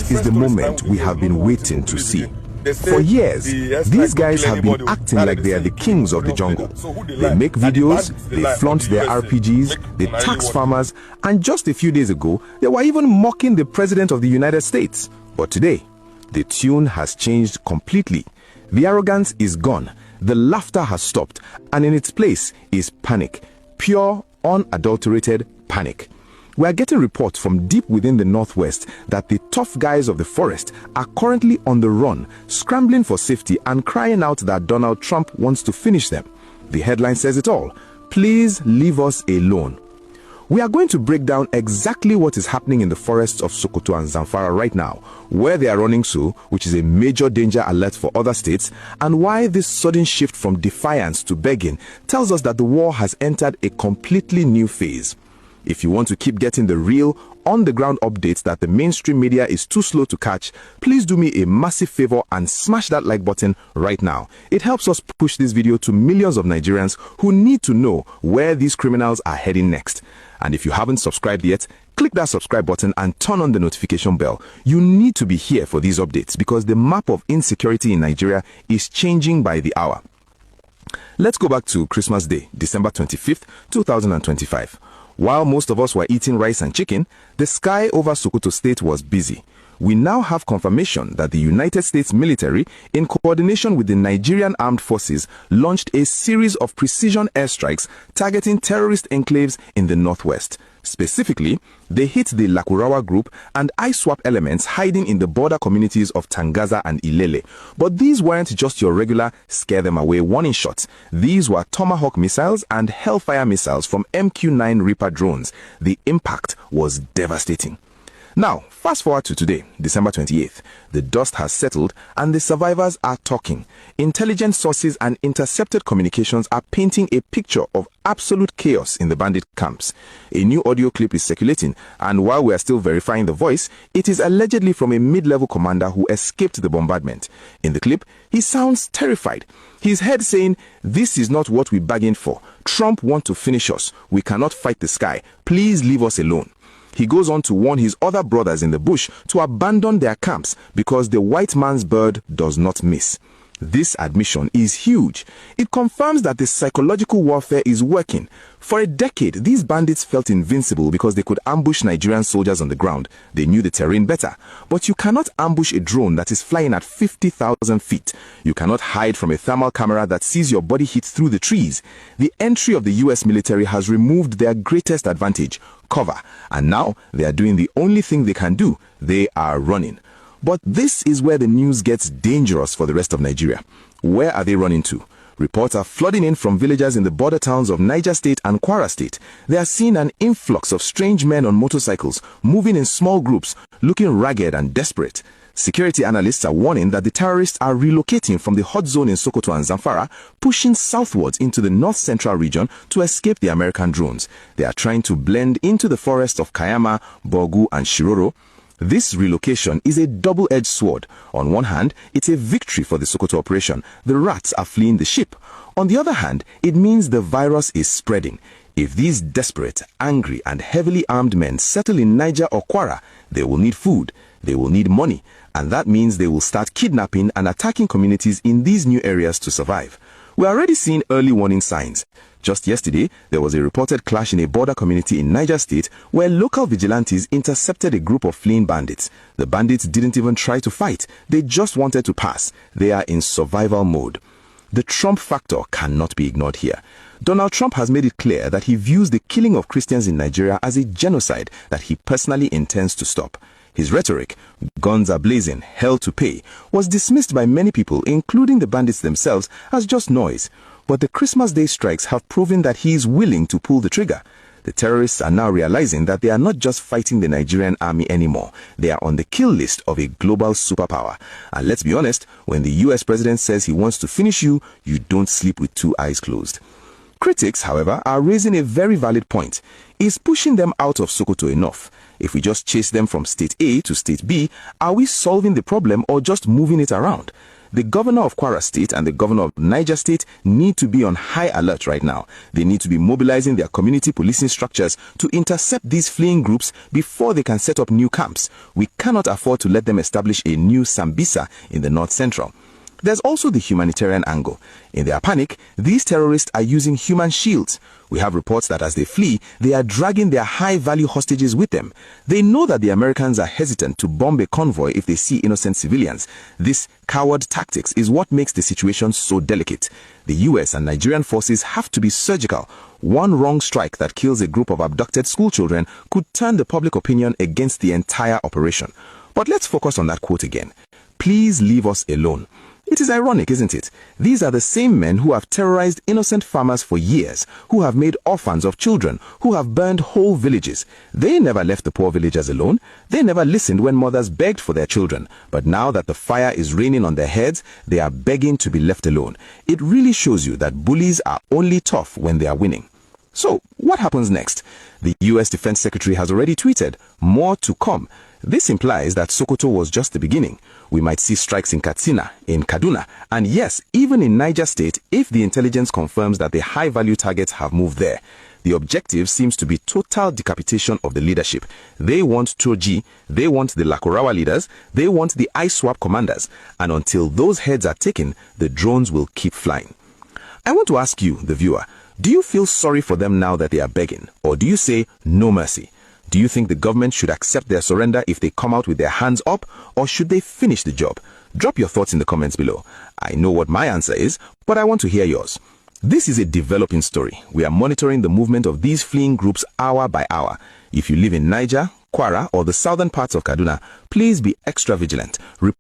This is the moment we have been waiting to see. For years, these guys have been acting like they are the kings of the jungle. They make videos, they flaunt their RPGs, they tax farmers, and just a few days ago, they were even mocking the President of the United States. But today, the tune has changed completely. The arrogance is gone, the laughter has stopped, and in its place is panic. Pure, unadulterated panic. We are getting reports from deep within the Northwest that the tough guys of the forest are currently on the run, scrambling for safety and crying out that Donald Trump wants to finish them. The headline says it all. Please leave us alone. We are going to break down exactly what is happening in the forests of Sokoto and Zamfara right now, where they are running to, which is a major danger alert for other states, and why this sudden shift from defiance to begging tells us that the war has entered a completely new phase. If you want to keep getting the real, on-the-ground updates that the mainstream media is too slow to catch, please do me a massive favor and smash that like button right now. It helps us push this video to millions of Nigerians who need to know where these criminals are heading next. And if you haven't subscribed yet, click that subscribe button and turn on the notification bell. You need to be here for these updates because the map of insecurity in Nigeria is changing by the hour. Let's go back to Christmas Day, December 25th, 2025. While most of us were eating rice and chicken, the sky over Sokoto State was busy. We now have confirmation that the United States military, in coordination with the Nigerian Armed Forces, launched a series of precision airstrikes targeting terrorist enclaves in the northwest. Specifically, they hit the Lakurawa group and ISWAP elements hiding in the border communities of Tangaza and Ilele. But these weren't just your regular scare them away warning shots. These were Tomahawk missiles and Hellfire missiles from MQ-9 Reaper drones. The impact was devastating. Now, fast forward to today, December 28th. The dust has settled and the survivors are talking. Intelligence sources and intercepted communications are painting a picture of absolute chaos in the bandit camps. A new audio clip is circulating, and while we are still verifying the voice, it is allegedly from a mid-level commander who escaped the bombardment. In the clip, he sounds terrified. His head saying, "This is not what we bargained for. Trump wants to finish us. We cannot fight the sky. Please leave us alone." He goes on to warn his other brothers in the bush to abandon their camps because the white man's bird does not miss. This admission is huge. It confirms that the psychological warfare is working. For a decade, these bandits felt invincible because they could ambush Nigerian soldiers on the ground. They knew the terrain better. But you cannot ambush a drone that is flying at 50,000 feet. You cannot hide from a thermal camera that sees your body heat through the trees. The entry of the US military has removed their greatest advantage, cover. And now they are doing the only thing they can do. They are running. But this is where the news gets dangerous for the rest of Nigeria. Where are they running to? Reports are flooding in from villagers in the border towns of Niger State and Kwara State. They are seeing an influx of strange men on motorcycles, moving in small groups, looking ragged and desperate. Security analysts are warning that the terrorists are relocating from the hot zone in Sokoto and Zamfara, pushing southwards into the north-central region to escape the American drones. They are trying to blend into the forests of Kayama, Bogu, and Shiroro. This relocation is a double-edged sword. On one hand, it's a victory for the Sokoto operation. The rats are fleeing the ship. On the other hand, it means the virus is spreading. If these desperate, angry, and heavily armed men settle in Niger or Kwara, they will need food, they will need money, and that means they will start kidnapping and attacking communities in these new areas to survive. We're already seeing early warning signs. Just yesterday, there was a reported clash in a border community in Niger State where local vigilantes intercepted a group of fleeing bandits. The bandits didn't even try to fight. They just wanted to pass. They are in survival mode. The Trump factor cannot be ignored here. Donald Trump has made it clear that he views the killing of Christians in Nigeria as a genocide that he personally intends to stop. His rhetoric, guns are blazing, hell to pay, was dismissed by many people, including the bandits themselves, as just noise. But the Christmas Day strikes have proven that he is willing to pull the trigger. The terrorists are now realizing that they are not just fighting the Nigerian army anymore. They are on the kill list of a global superpower. And let's be honest, when the US president says he wants to finish you, you don't sleep with two eyes closed. Critics, however, are raising a very valid point. Is pushing them out of Sokoto enough? If we just chase them from state A to state B, are we solving the problem or just moving it around? The governor of Kwara State and the governor of Niger State need to be on high alert right now. They need to be mobilizing their community policing structures to intercept these fleeing groups before they can set up new camps. We cannot afford to let them establish a new Sambisa in the North Central. There's also the humanitarian angle. In their panic, these terrorists are using human shields. We have reports that as they flee, they are dragging their high-value hostages with them. They know that the Americans are hesitant to bomb a convoy if they see innocent civilians. This coward tactics is what makes the situation so delicate. The US and Nigerian forces have to be surgical. One wrong strike that kills a group of abducted schoolchildren could turn the public opinion against the entire operation. But let's focus on that quote again. Please leave us alone. It is ironic, isn't it? These are the same men who have terrorized innocent farmers for years, who have made orphans of children, who have burned whole villages. They never left the poor villagers alone. They never listened when mothers begged for their children. But now that the fire is raining on their heads, they are begging to be left alone. It really shows you that bullies are only tough when they are winning. So, what happens next? The US Defense Secretary has already tweeted, "More to come." This implies that Sokoto was just the beginning. We might see strikes in Katsina, in Kaduna, and yes, even in Niger State if the intelligence confirms that the high-value targets have moved there. The objective seems to be total decapitation of the leadership. They want Choji, they want the Lakorawa leaders, they want the ISWAP commanders, and until those heads are taken, the drones will keep flying. I want to ask you, the viewer, do you feel sorry for them now that they are begging, or do you say no mercy? Do you think the government should accept their surrender if they come out with their hands up, or should they finish the job? Drop your thoughts in the comments below. I know what my answer is, but I want to hear yours. This is a developing story. We are monitoring the movement of these fleeing groups hour by hour. If you live in Niger, Kwara, or the southern parts of Kaduna, please be extra vigilant.